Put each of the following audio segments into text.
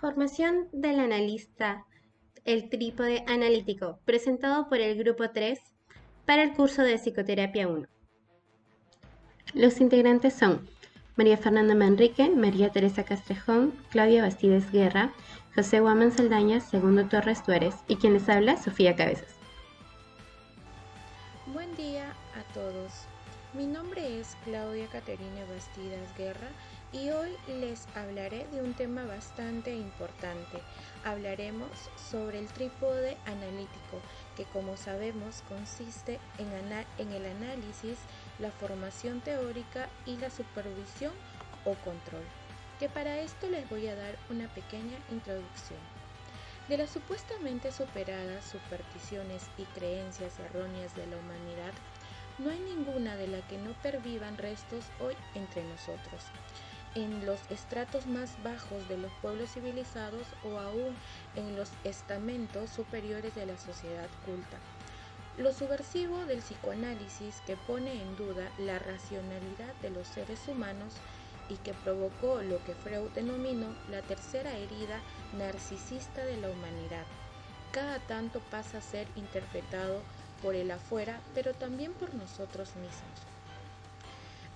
Formación del analista, el trípode analítico, presentado por el Grupo 3 para el curso de Psicoterapia 1. Los integrantes son María Fernanda Manrique, María Teresa Castrejón, Claudia Bastides Guerra, José Guamán Saldaña, Segundo Torres Tuárez y quien les habla, Sofía Cabezas. Buen día a todos. Mi nombre es Claudia Caterina Bastidas Guerra y hoy les hablaré de un tema bastante importante. Hablaremos sobre el trípode analítico, que como sabemos consiste en el análisis, la formación teórica y la supervisión o control. Que para esto les voy a dar una pequeña introducción. De las supuestamente superadas supersticiones y creencias erróneas de la humanidad, no hay ninguna de la que no pervivan restos hoy entre nosotros, en los estratos más bajos de los pueblos civilizados o aún en los estamentos superiores de la sociedad culta. Lo subversivo del psicoanálisis, que pone en duda la racionalidad de los seres humanos y que provocó lo que Freud denominó la tercera herida narcisista de la humanidad, cada tanto pasa a ser interpretado por el afuera, pero también por nosotros mismos.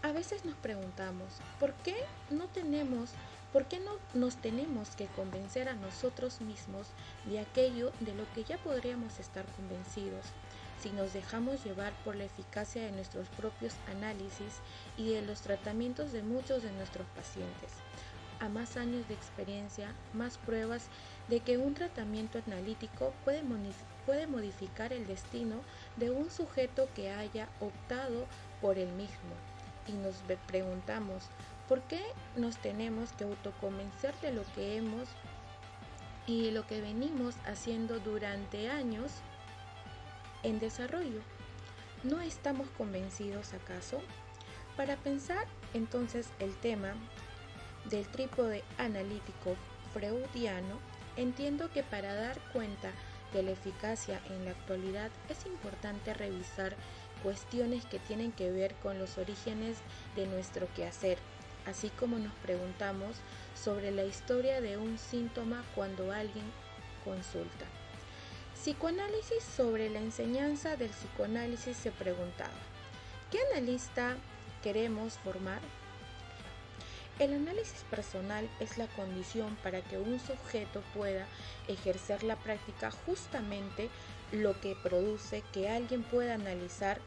A veces nos preguntamos, ¿por qué no nos tenemos que convencer a nosotros mismos de aquello de lo que ya podríamos estar convencidos, si nos dejamos llevar por la eficacia de nuestros propios análisis y de los tratamientos de muchos de nuestros pacientes? A más años de experiencia, más pruebas de que un tratamiento analítico puede modificar el destino de un sujeto que haya optado por el mismo. Y nos preguntamos, ¿por qué nos tenemos que autoconvencer de lo que hemos y lo que venimos haciendo durante años en desarrollo? ¿No estamos convencidos acaso? Para pensar entonces el tema del trípode analítico freudiano, entiendo que para dar cuenta de la eficacia en la actualidad es importante revisar cuestiones que tienen que ver con los orígenes de nuestro quehacer, así como nos preguntamos sobre la historia de un síntoma cuando alguien consulta. Psicoanálisis. Sobre la enseñanza del psicoanálisis se preguntaba, ¿qué analista queremos formar? El análisis personal es la condición para que un sujeto pueda ejercer la práctica. Justamente lo que produce que alguien pueda analizar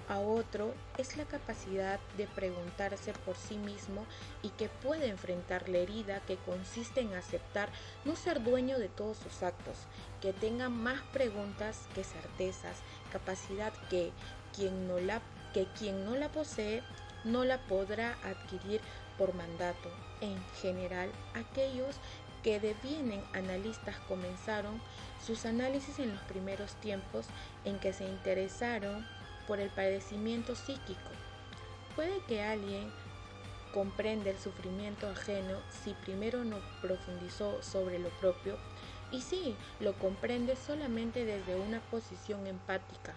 a otro es la capacidad de preguntarse por sí mismo y que pueda enfrentar la herida, que consiste en aceptar no ser dueño de todos sus actos, que tenga más preguntas que certezas, capacidad que quien no la posee no la podrá adquirir por mandato. En general, aquellos que devienen analistas comenzaron sus análisis en los primeros tiempos en que se interesaron por el padecimiento psíquico. Puede que alguien comprenda el sufrimiento ajeno si primero no profundizó sobre lo propio, y si lo comprende solamente desde una posición empática.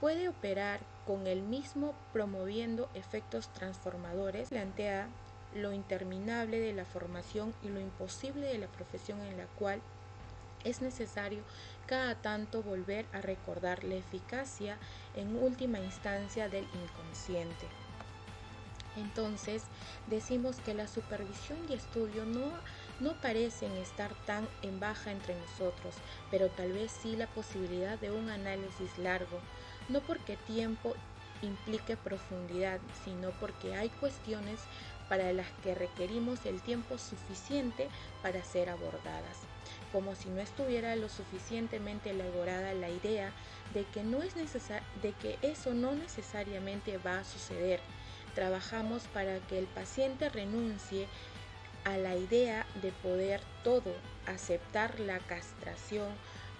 Puede operar con el mismo promoviendo efectos transformadores. Plantea lo interminable de la formación y lo imposible de la profesión, en la cual es necesario cada tanto volver a recordar la eficacia en última instancia del inconsciente. Entonces decimos que la supervisión y estudio no parecen estar tan en baja entre nosotros, pero tal vez sí la posibilidad de un análisis largo, no porque tiempo implique profundidad, sino porque hay cuestiones para las que requerimos el tiempo suficiente para ser abordadas, como si no estuviera lo suficientemente elaborada la idea de que eso no necesariamente va a suceder. Trabajamos para que el paciente renuncie a la idea de poder todo, aceptar la castración,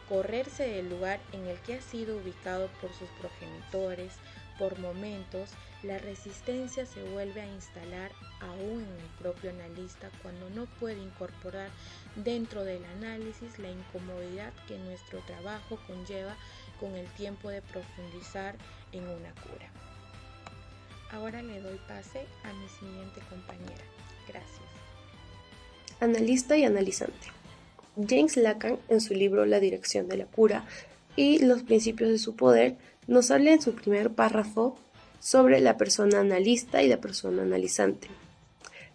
correrse del lugar en el que ha sido ubicado por sus progenitores. Por momentos, la resistencia se vuelve a instalar aún en el propio analista cuando no puede incorporar dentro del análisis la incomodidad que nuestro trabajo conlleva con el tiempo de profundizar en una cura. Ahora le doy pase a mi siguiente compañera. Gracias. Analista y analizante. James Lacan, en su libro La dirección de la cura y los principios de su poder, nos habla en su primer párrafo sobre la persona analista y la persona analizante.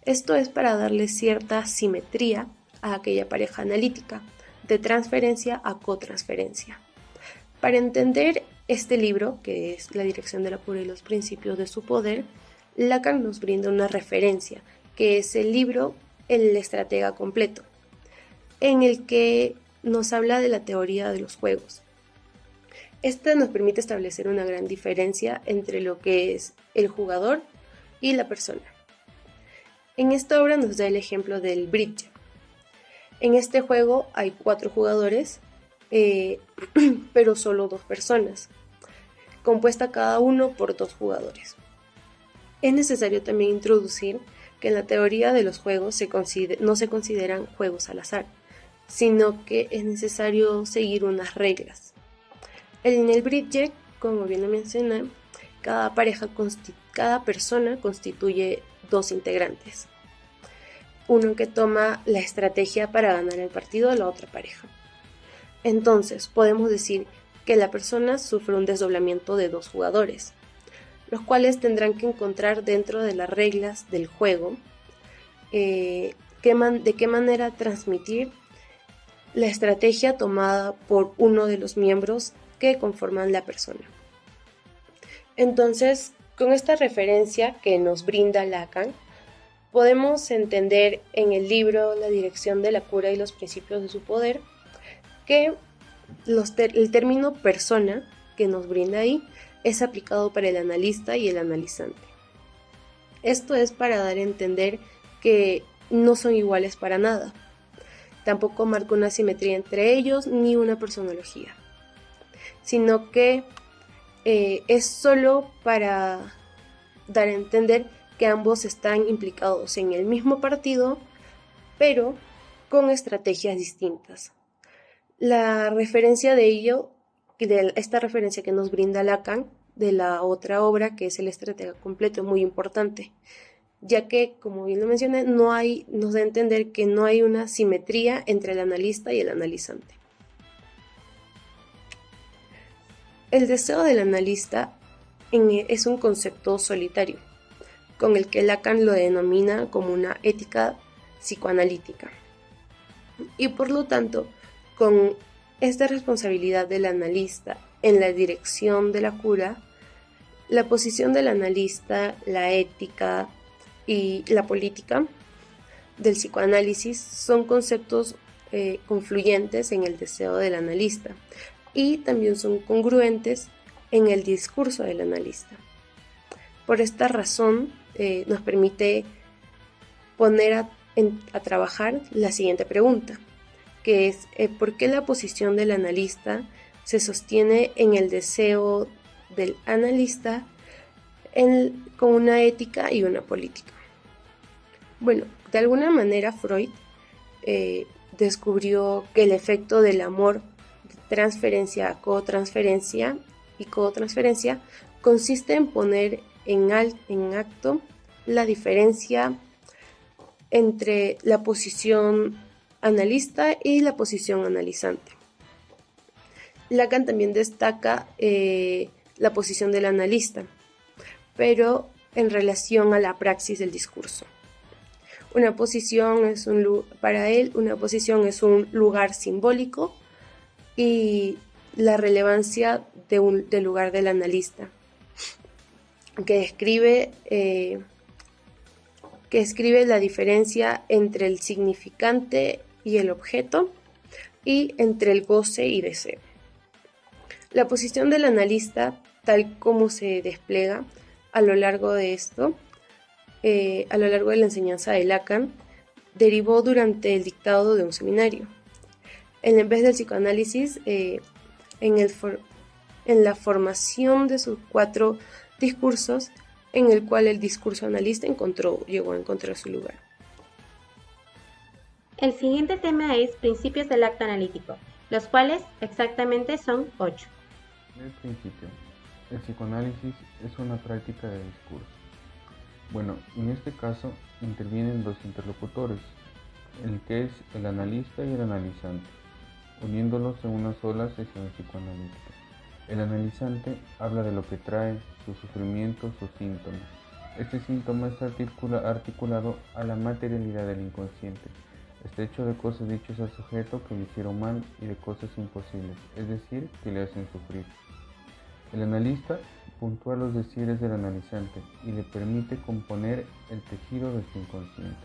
Esto es para darle cierta simetría a aquella pareja analítica, de transferencia a cotransferencia. Para entender este libro, que es La dirección de la cura y los principios de su poder, Lacan nos brinda una referencia, que es el libro El estratega completo, en el que nos habla de la teoría de los juegos. Esta nos permite establecer una gran diferencia entre lo que es el jugador y la persona. En esta obra nos da el ejemplo del bridge. En este juego hay 4 jugadores, pero solo 2 personas, compuesta cada uno por 2 jugadores. Es necesario también introducir que en la teoría de los juegos no se consideran juegos al azar, sino que es necesario seguir unas reglas. En el bridge, como bien lo mencioné, cada persona constituye 2 integrantes. Uno que toma la estrategia para ganar el partido a la otra pareja. Entonces, podemos decir que la persona sufre un desdoblamiento de 2 jugadores, los cuales tendrán que encontrar dentro de las reglas del juego de qué manera transmitir la estrategia tomada por uno de los miembros que conforman la persona. Entonces, con esta referencia que nos brinda Lacan, podemos entender en el libro La dirección de la cura y los principios de su poder que el término persona que nos brinda ahí es aplicado para el analista y el analizante. Esto es para dar a entender que no son iguales para nada. Tampoco marca una simetría entre ellos ni una personología, sino que es solo para dar a entender que ambos están implicados en el mismo partido, pero con estrategias distintas. La referencia de ello, de esta referencia que nos brinda Lacan, de la otra obra que es El estratega completo, es muy importante, ya que, como bien lo mencioné, nos da a entender que no hay una simetría entre el analista y el analizante. El deseo del analista es un concepto solitario, con el que Lacan lo denomina como una ética psicoanalítica. Y por lo tanto, con esta responsabilidad del analista en la dirección de la cura, la posición del analista, la ética y la política del psicoanálisis son conceptos confluyentes en el deseo del analista y también son congruentes en el discurso del analista. Por esta razón, nos permite poner a trabajar la siguiente pregunta, que es ¿por qué la posición del analista se sostiene en el deseo del analista con una ética y una política? Bueno, de alguna manera Freud descubrió que el efecto del amor de transferencia a cotransferencia consiste en poner en acto la diferencia entre la posición analista y la posición analizante. Lacan también destaca la posición del analista, pero en relación a la praxis del discurso. Para él, una posición es un lugar simbólico y la relevancia del lugar del analista, que describe la diferencia entre el significante y el objeto y entre el goce y deseo. La posición del analista, tal como se despliega a lo largo de la enseñanza de Lacan, derivó durante el dictado de un seminario. En vez del psicoanálisis, en la formación de sus 4 discursos, en el cual el discurso analista llegó a encontrar su lugar. El siguiente tema es principios del acto analítico, los cuales exactamente son 8. El principio. El psicoanálisis es una práctica de discurso. Bueno, en este caso intervienen 2 interlocutores, el que es el analista y el analizante, uniéndolos en una sola sesión psicoanalítica. El analizante habla de lo que trae, sus sufrimientos, sus síntomas. Este síntoma está articulado a la materialidad del inconsciente. Está hecho de cosas dichas al sujeto que le hicieron mal y de cosas imposibles, es decir, que le hacen sufrir. El analista puntúa los decires del analizante y le permite componer el tejido de su inconsciente.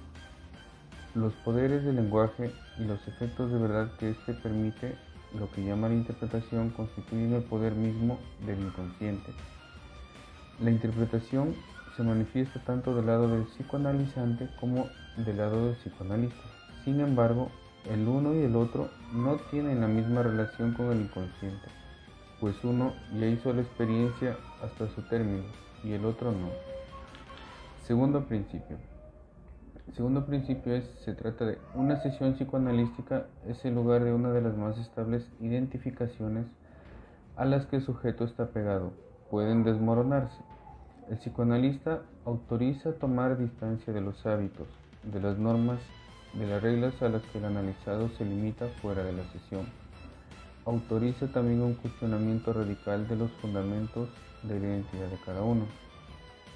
Los poderes del lenguaje y los efectos de verdad que éste permite, lo que llama la interpretación, constituyen el poder mismo del inconsciente. La interpretación se manifiesta tanto del lado del psicoanalizante como del lado del psicoanalista. Sin embargo, el uno y el otro no tienen la misma relación con el inconsciente, pues uno ya hizo la experiencia hasta su término y el otro no. Segundo principio. El segundo principio se trata de una sesión psicoanalística, es el lugar de una de las más estables identificaciones a las que el sujeto está pegado. Pueden desmoronarse. El psicoanalista autoriza tomar distancia de los hábitos, de las normas, de las reglas a las que el analizado se limita fuera de la sesión. Autoriza también un cuestionamiento radical de los fundamentos de la identidad de cada uno.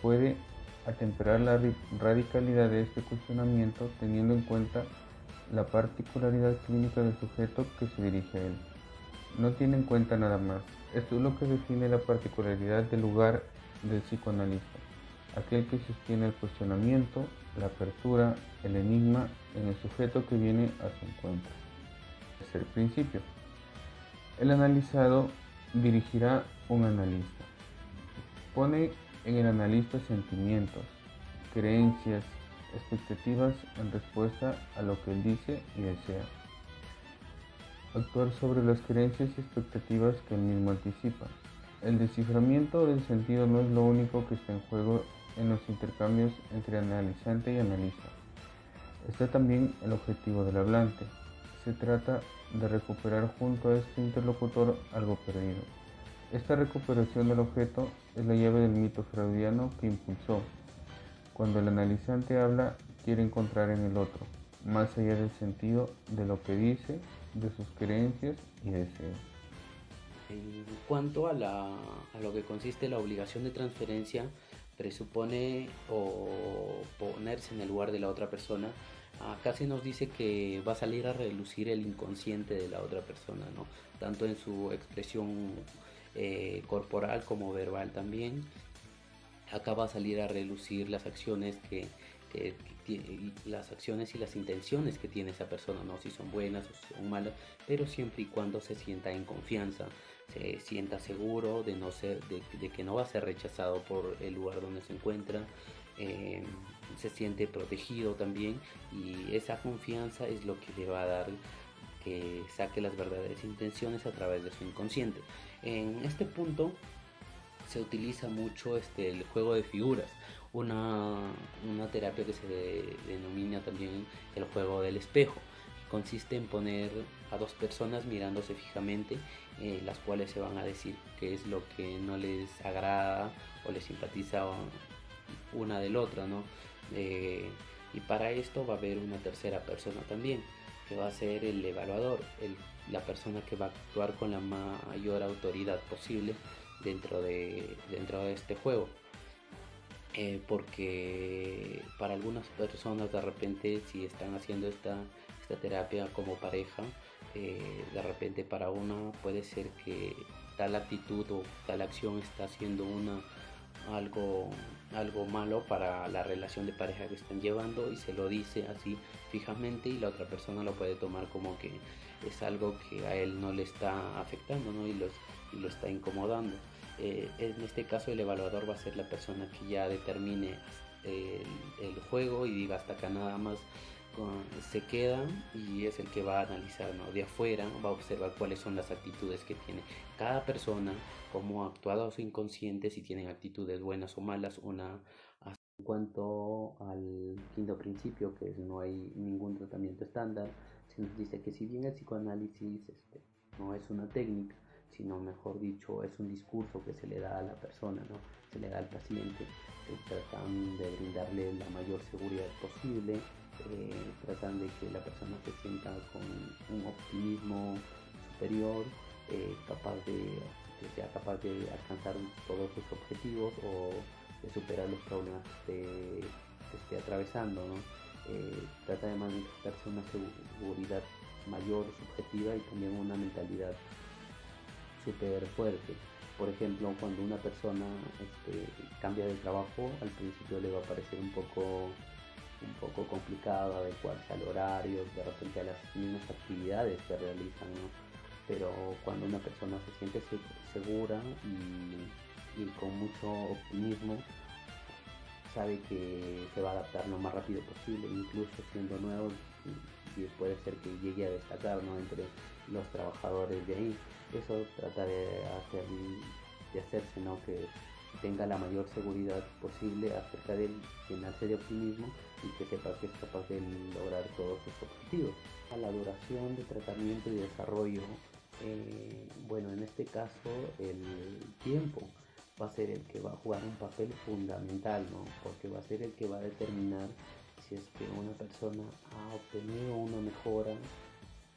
Puede atemperar la radicalidad de este cuestionamiento teniendo en cuenta la particularidad clínica del sujeto que se dirige a él. No tiene en cuenta nada más. Esto es lo que define la particularidad del lugar del psicoanalista, aquel que sostiene el cuestionamiento, la apertura, el enigma en el sujeto que viene a su encuentro. Tercer principio. El analizado dirigirá un analista. Pone en el analista sentimientos, creencias, expectativas en respuesta a lo que él dice y desea. Actuar sobre las creencias y expectativas que él mismo anticipa. El desciframiento del sentido no es lo único que está en juego en los intercambios entre analizante y analista. Está también el objetivo del hablante. Se trata de recuperar junto a este interlocutor algo perdido. Esta recuperación del objeto es la llave del mito freudiano que impulsó. Cuando el analizante habla, quiere encontrar en el otro, más allá del sentido de lo que dice, de sus creencias y deseos. En cuanto a lo que consiste la obligación de transferencia, presupone o ponerse en el lugar de la otra persona. Acá se nos dice que va a salir a relucir el inconsciente de la otra persona, ¿no? Tanto en su expresión corporal como verbal también. Acá va a salir a relucir las acciones las acciones y las intenciones que tiene esa persona, no si son buenas o son malas, pero siempre y cuando se sienta en confianza, se sienta seguro de que no va a ser rechazado por el lugar donde se encuentra, se siente protegido también, y esa confianza es lo que le va a dar que saque las verdaderas intenciones a través de su inconsciente. En este punto se utiliza mucho el juego de figuras, una terapia que se denomina también el juego del espejo. Consiste en poner a dos personas mirándose fijamente, las cuales se van a decir qué es lo que no les agrada o les simpatiza una del otra, ¿no? Y para esto va a haber una tercera persona también, que va a ser el evaluador, la persona que va a actuar con la mayor autoridad posible dentro de este juego. Porque para algunas personas de repente, si están haciendo esta terapia como pareja, de repente para una puede ser que tal actitud o tal acción está haciendo algo malo para la relación de pareja que están llevando, y se lo dice así fijamente, y la otra persona lo puede tomar como que es algo que a él no le está afectando, ¿no? y lo está incomodando. En este caso el evaluador va a ser la persona que ya determine el juego y diga hasta acá nada más se queda, y es el que va a analizar, ¿no? De afuera va a observar cuáles son las actitudes que tiene cada persona, cómo ha actuado a su inconsciente, si tienen actitudes buenas o malas. En cuanto al quinto principio, que es no hay ningún tratamiento estándar, se nos dice que si bien el psicoanálisis no es una técnica, sino mejor dicho es un discurso que se le da a la persona, ¿no? Se le da al paciente, que tratan de brindarle la mayor seguridad posible, tratan de que la persona se sienta con un optimismo superior, que sea capaz de alcanzar todos sus objetivos o de superar los problemas que esté atravesando, ¿no? Trata de manifestarse una seguridad mayor, subjetiva, y también una mentalidad súper fuerte. Por ejemplo, cuando una persona cambia de trabajo, al principio le va a parecer un poco complicado adecuarse al horario, de repente a las mismas actividades que realizan, ¿no? Pero cuando una persona se siente segura y con mucho optimismo, sabe que se va a adaptar lo más rápido posible, incluso siendo nuevo, y puede ser que llegue a destacar, ¿no?, entre los trabajadores de ahí. Eso trata de hacerse, ¿no?, que tenga la mayor seguridad posible acerca de él, llenarse de optimismo y que sepa que es capaz de lograr todos sus objetivos. A la duración de tratamiento y desarrollo, bueno, en este caso el tiempo va a ser el que va a jugar un papel fundamental, ¿no?, porque va a ser el que va a determinar si es que una persona ha obtenido una mejora,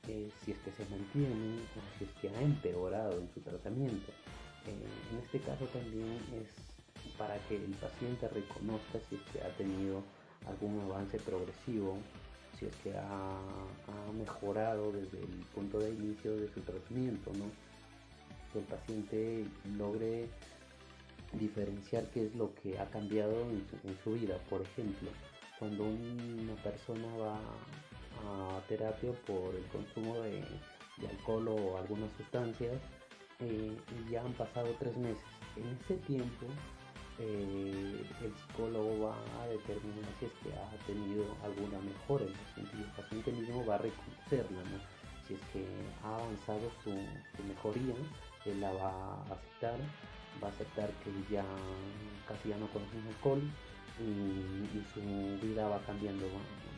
si es que se mantiene o si es que ha empeorado en su tratamiento. En este caso también es para que el paciente reconozca si es que ha tenido algún avance progresivo, si es que ha mejorado desde el punto de inicio de su tratamiento, ¿no? Que el paciente logre diferenciar qué es lo que ha cambiado en su vida. Por ejemplo, cuando una persona va a terapia por el consumo de alcohol o algunas sustancias, y ya han pasado 3 meses. En ese tiempo, el psicólogo va a determinar si es que ha tenido alguna mejora en el paciente, y el paciente mismo va a reconocerla, ¿no? Si es que ha avanzado su mejoría, él la va a aceptar que ya casi ya no consume alcohol, y su vida va cambiando,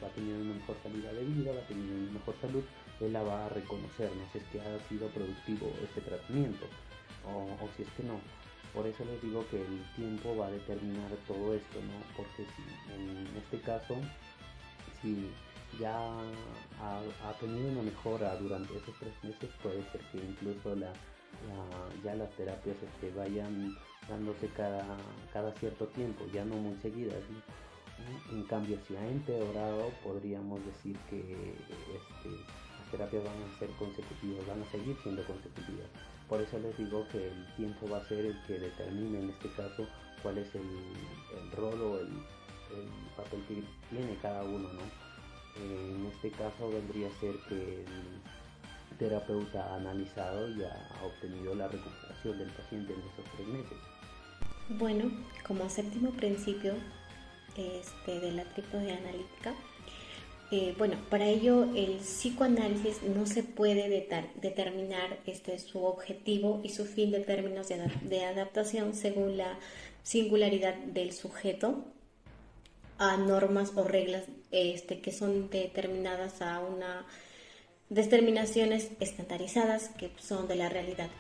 va teniendo una mejor calidad de vida, va teniendo una mejor salud. Él la va a reconocer, ¿no?, si es que ha sido productivo este tratamiento o si es que no. Por eso les digo que el tiempo va a determinar todo esto, ¿no? Porque si en este caso, si ya ha tenido una mejora durante esos 3 meses, puede ser que incluso ya las terapias vayan dándose cada cierto tiempo, ya no muy seguidas, ¿sí? En cambio, si ha empeorado, podríamos decir que las terapias van a ser consecutivas, van a seguir siendo consecutivas. Por eso les digo que el tiempo va a ser el que determine en este caso cuál es el rol o el papel que tiene cada uno, ¿no? En este caso vendría a ser que el terapeuta ha analizado y ha obtenido la recuperación del paciente en esos 3 meses. Bueno, como séptimo principio de la trípode analítica, para ello el psicoanálisis no se puede determinar su objetivo y su fin de términos de adaptación según la singularidad del sujeto a normas o reglas que son determinadas a una determinaciones estandarizadas que son de la realidad.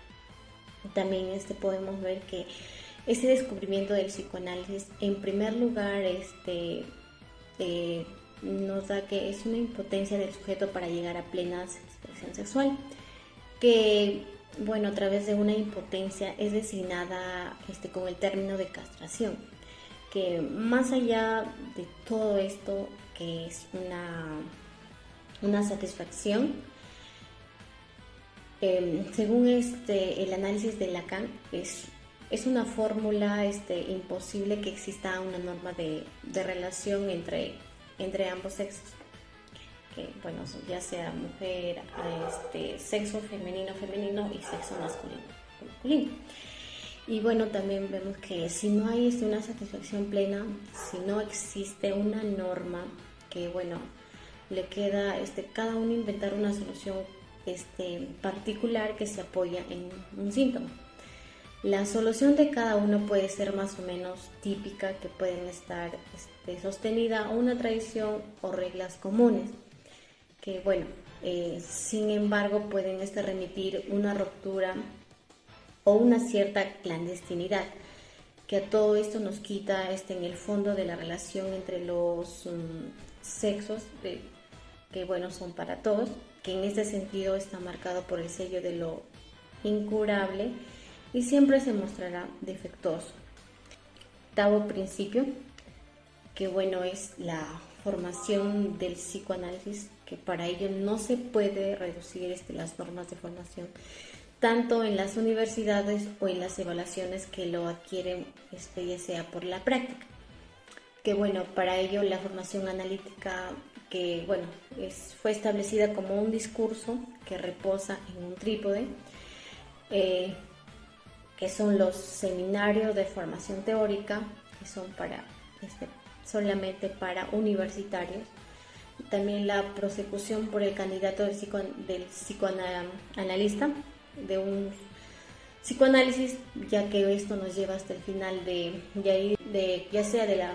También podemos ver que ese descubrimiento del psicoanálisis, en primer lugar, nos da que es una impotencia del sujeto para llegar a plena satisfacción sexual, que, a través de una impotencia es designada con el término de castración, que más allá de todo esto, que es una satisfacción, según el análisis de Lacan, es una fórmula imposible que exista una norma de relación entre ambos sexos, que ya sea mujer, sexo femenino y sexo masculino. Y también vemos que si no hay una satisfacción plena, si no existe una norma, que le queda cada uno inventar una solución particular que se apoya en un síntoma. La solución de cada uno puede ser más o menos típica, que pueden estar sostenida a una tradición o reglas comunes, que sin embargo pueden remitir una ruptura o una cierta clandestinidad, que a todo esto nos quita en el fondo de la relación entre sexos, que bueno, son para todos, que en este sentido está marcado por el sello de lo incurable y siempre se mostrará defectuoso. Octavo principio, que bueno, es la formación del psicoanálisis, que para ello no se puede reducir las normas de formación, tanto en las universidades o en las evaluaciones que lo adquieren, ya sea por la práctica. Que bueno, para ello la formación analítica, que bueno, fue establecida como un discurso que reposa en un trípode, que son los seminarios de formación teórica, que son solamente para universitarios. También la prosecución por el candidato del psicoanalista, de un psicoanálisis, ya que esto nos lleva hasta el final ya sea de la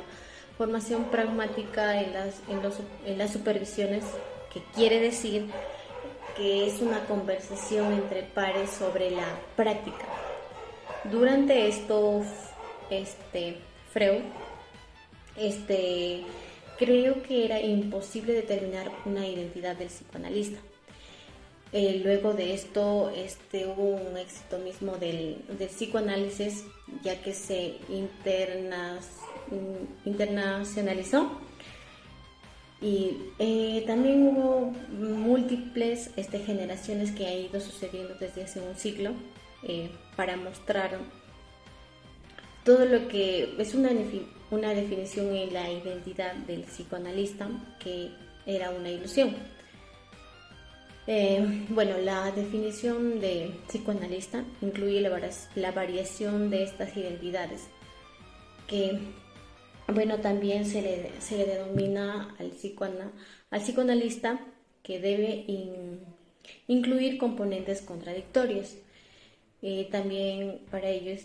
formación pragmática en las supervisiones, que quiere decir que es una conversación entre pares sobre la práctica. Durante esto, Freud creo que era imposible determinar una identidad del psicoanalista. Luego de esto hubo un éxito mismo del psicoanálisis, ya que se internacionalizó, y también hubo múltiples generaciones que han ido sucediendo desde hace un siglo, para mostrar todo lo que es una definición en la identidad del psicoanalista, que era una ilusión. Bueno, la definición de psicoanalista incluye la variación de estas identidades, que bueno, también se le denomina al psicoanalista, que debe incluir componentes contradictorios. También para ello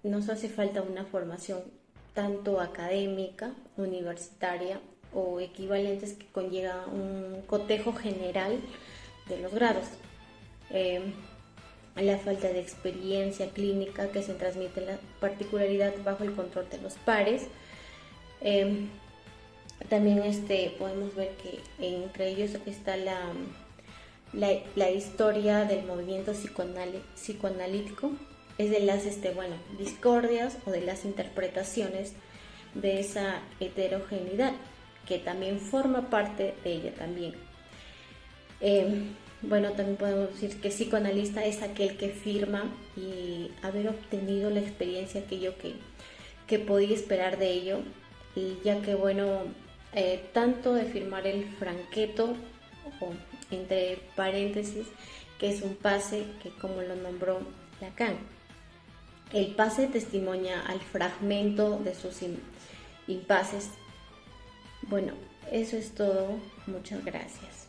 nos hace falta una formación tanto académica, universitaria o equivalentes, que conlleva un cotejo general de los grados. La falta de experiencia clínica que se transmite en la particularidad bajo el control de los pares. También podemos ver que entre ellos está la historia del movimiento psicoanalítico, es de las discordias o de las interpretaciones de esa heterogeneidad, que también forma parte de ella también. Bueno, también podemos decir que psicoanalista es aquel que afirma y haber obtenido la experiencia que podía esperar de ello, y ya que bueno, tanto de firmar el franqueto, o entre paréntesis, que es un pase, que como lo nombró Lacan. El pase testimonia al fragmento de sus impases. Bueno, eso es todo. Muchas gracias.